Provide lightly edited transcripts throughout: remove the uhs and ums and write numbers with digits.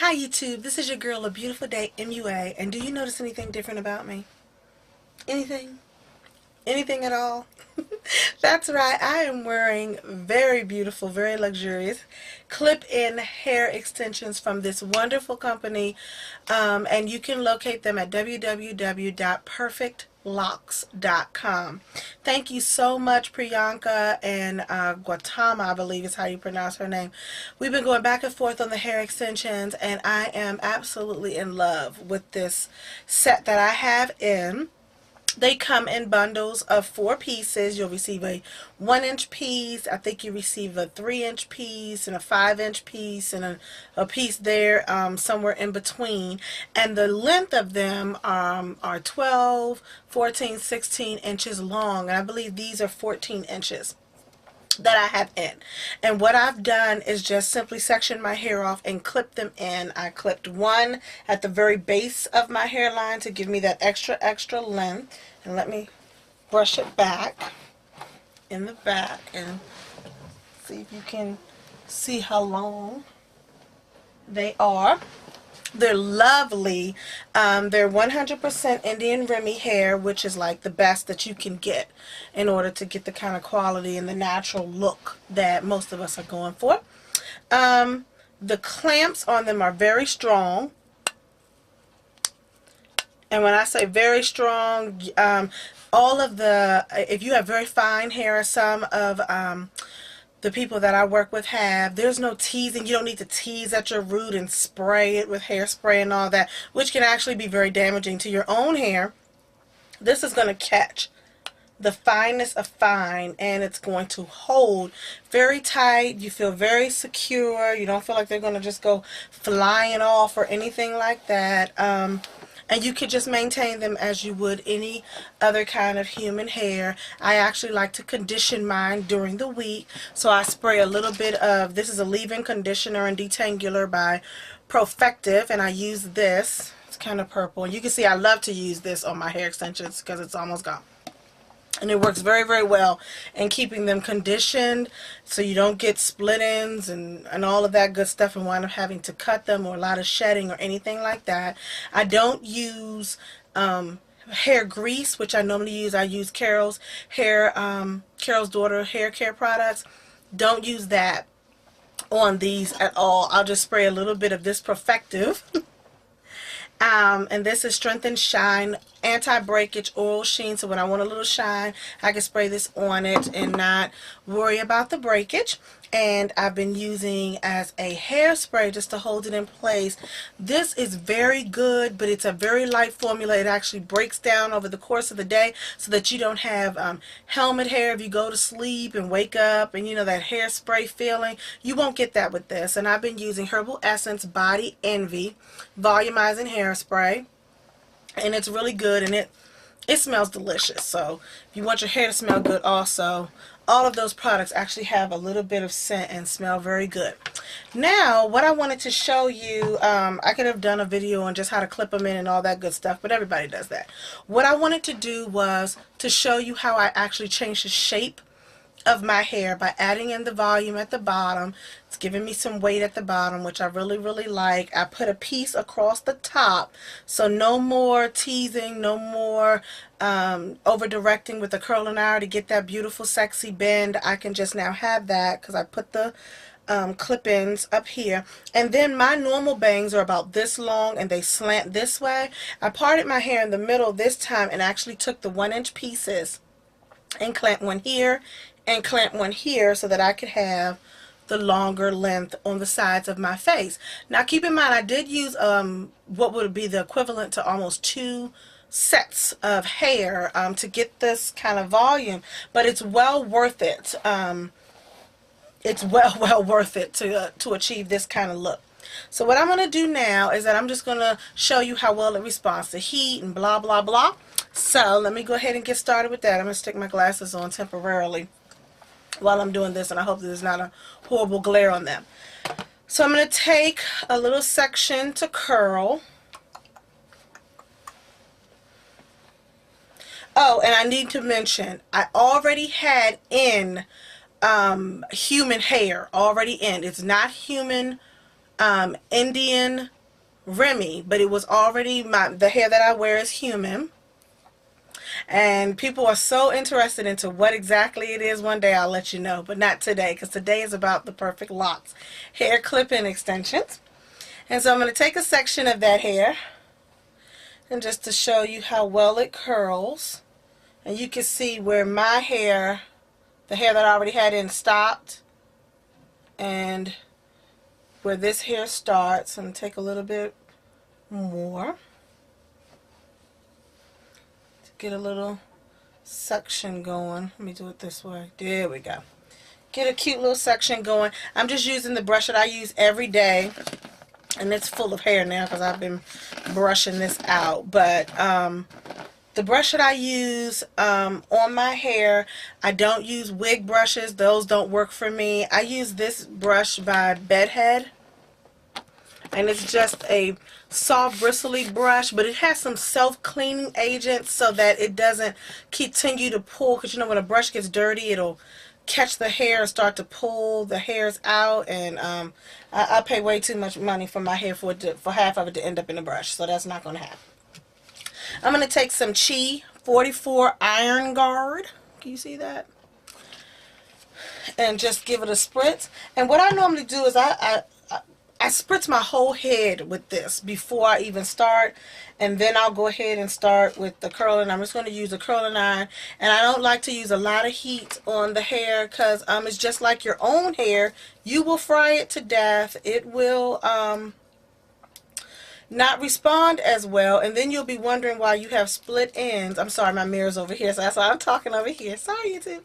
Hi YouTube, this is your girl, A Beautiful Day MUA, and do you notice anything different about me? Anything? Anything at all? That's right, I am wearing very beautiful, very luxurious clip-in hair extensions from this wonderful company, and you can locate them at www.perfectlocks.com. Thank you so much, Priyanka and Gautama, I believe is how you pronounce her name. We've been going back and forth on the hair extensions, and I am absolutely in love with this set that I have in. They come in bundles of 4 pieces. You'll receive a 1-inch piece. I think you receive a 3-inch piece and a 5-inch piece and a piece there somewhere in between. And the length of them are 12, 14, 16 inches long. And I believe these are 14 inches that I have in. And what I've done is just simply section my hair off and clip them in. I clipped one at the very base of my hairline to give me that extra length. And let me brush it back in the back and see if you can see how long they are. They're lovely. They're 100% Indian Remy hair, which is like the best that you can get in order to get the kind of quality and the natural look that most of us are going for. The clamps on them are very strong. And when I say very strong, all of the, if you have very fine hair, some of the people that I work with have, there's no teasing. You don't need to tease at your root and spray it with hairspray and all that, which can actually be very damaging to your own hair. This is going to catch the finest of fine, and it's going to hold very tight. You feel very secure. You don't feel like they're going to just go flying off or anything like that. And you could just maintain them as you would any other kind of human hair. I actually like to condition mine during the week, so I spray a little bit of, this is a leave-in conditioner and detangular by Profective, and I use this. It's kind of purple, and you can see I love to use this on my hair extensions because it's almost gone. And it works very, very well in keeping them conditioned so you don't get split ends and all of that good stuff and wind up having to cut them or a lot of shedding or anything like that. I don't use hair grease, which I normally use. I use Carol's Daughter hair care products. Don't use that on these at all. I'll just spray a little bit of this Profective. And this is Strength and Shine Anti-Breakage Oil Sheen. So when I want a little shine, I can spray this on it and not worry about the breakage. And I've been using as a hairspray just to hold it in place. This is very good, but it's a very light formula. It actually breaks down over the course of the day so that you don't have helmet hair if you go to sleep and wake up and you know that hairspray feeling. You won't get that with this. And I've been using Herbal Essence Body Envy Volumizing Hairspray. And it's really good, and it smells delicious. So if you want your hair to smell good also, all of those products actually have a little bit of scent and smell very good. Now, what I wanted to show you, I could have done a video on just how to clip them in and all that good stuff, but everybody does that. What I wanted to do was to show you how I actually change the shape of my hair by adding in the volume at the bottom. It's giving me some weight at the bottom, which I really, really like. I put a piece across the top, so no more teasing, no more over directing with the curling iron to get that beautiful sexy bend. I can just now have that because I put the clip-ins up here. And then my normal bangs are about this long and they slant this way. I parted my hair in the middle this time and actually took the 1-inch pieces and clamped one here and clamp one here so that I could have the longer length on the sides of my face. Now keep in mind I did use what would be the equivalent to almost 2 sets of hair to get this kind of volume, but it's well worth it. It's well worth it to achieve this kind of look. So what I'm going to do now is that I'm just going to show you how well it responds to heat and blah blah blah. So let me go ahead and get started with that. I'm going to stick my glasses on temporarily while I'm doing this, and I hope that there's not a horrible glare on them. So I'm going to take a little section to curl. Oh, and I need to mention, I already had in human hair already in. It's not human Indian Remy, but it was already the hair that I wear is human. And people are so interested into what exactly it is. One day I'll let you know, but not today, because today is about the Perfect Locks hair clip-in extensions. And so I'm going to take a section of that hair, and just to show you how well it curls. And you can see where my hair, the hair that I already had in, stopped, and where this hair starts. And take a little bit more to get a little suction going. Let me do it this way. There we go. Get a cute little suction going. I'm just using the brush that I use every day, and it's full of hair now because I've been brushing this out. But the brush that I use on my hair, I don't use wig brushes. Those don't work for me. I use this brush by Bedhead, and it's just a soft bristly brush, but it has some self-cleaning agents so that it doesn't continue to pull, because you know when a brush gets dirty, it'll catch the hair and start to pull the hairs out. And I pay way too much money for my hair for half of it to end up in the brush, so that's not going to happen. I'm going to take some Chi 44 Iron Guard. Can you see that? And just give it a spritz. And what I normally do is I spritz my whole head with this before I even start, and then I'll go ahead and start with the curling. I'm just going to use a curling iron, and I don't like to use a lot of heat on the hair because it's just like your own hair. You will fry it to death. It will not respond as well, and then you'll be wondering why you have split ends. I'm sorry, my mirror's over here, so that's why I'm talking over here. Sorry, YouTube.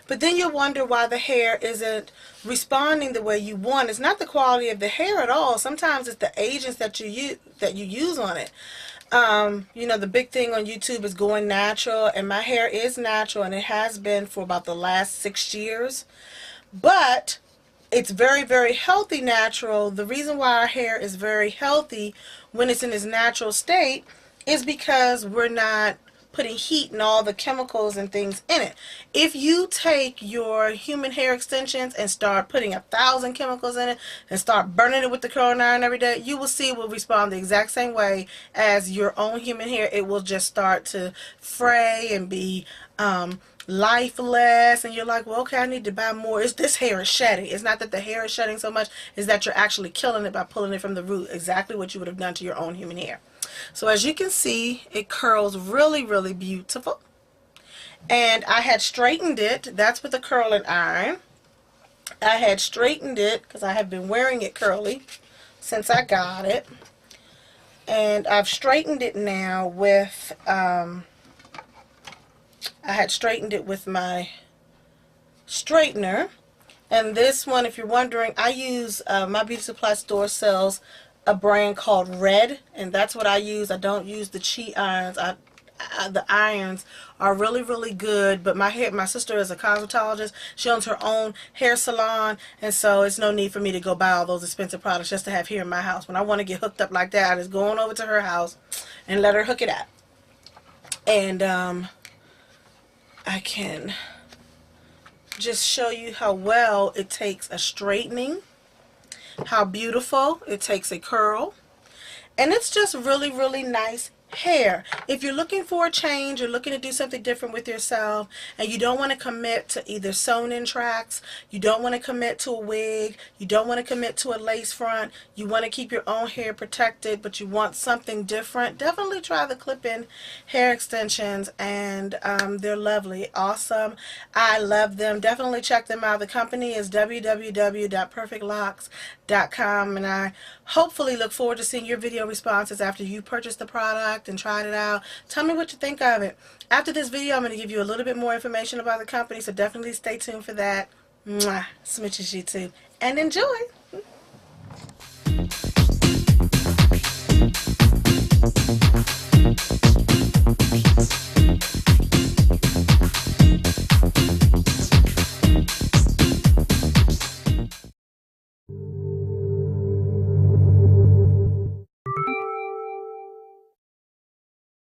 But then you'll wonder why the hair isn't responding the way you want. It's not the quality of the hair at all. Sometimes it's the agents that you use on it. You know, the big thing on YouTube is going natural, and my hair is natural, and it has been for about the last 6 years. But it's very, very healthy natural. The reason why our hair is very healthy when it's in its natural state is because we're not putting heat and all the chemicals and things in it. If you take your human hair extensions and start putting 1,000 chemicals in it and start burning it with the curling iron every day, you will see it will respond the exact same way as your own human hair. It will just start to fray and be lifeless, and you're like, well, okay, I need to buy more. It's this hair is shedding. It's not that the hair is shedding so much, is that you're actually killing it by pulling it from the root, exactly what you would have done to your own human hair. So as you can see, it curls really, really beautiful. And I had straightened it. That's with the curling iron. I had straightened it because I have been wearing it curly since I got it. And I've straightened it now with I had straightened it with my straightener. And this one, if you're wondering, I use my beauty supply store sells a brand called Red, and that's what I use. I don't use the Chi irons. The irons are really, really good, but my sister is a cosmetologist. She owns her own hair salon, and so it's no need for me to go buy all those expensive products just to have here in my house. When I want to get hooked up like that, I just go on over to her house and let her hook it up. And I can just show you how well it takes a straightening, how beautiful it takes a curl, and it's just really, really nice hair. If you're looking for a change, you're looking to do something different with yourself, and you don't want to commit to either sewn-in tracks, you don't want to commit to a wig, you don't want to commit to a lace front, you want to keep your own hair protected, but you want something different, definitely try the clip-in hair extensions, and they're lovely, awesome. I love them. Definitely check them out. The company is www.perfectlocks.com, and I hopefully look forward to seeing your video responses after you purchase the product and tried it out. Tell me what you think of it. After this video, I'm going to give you a little bit more information about the company, so definitely stay tuned for that. Mwah. Smooches, YouTube, and enjoy.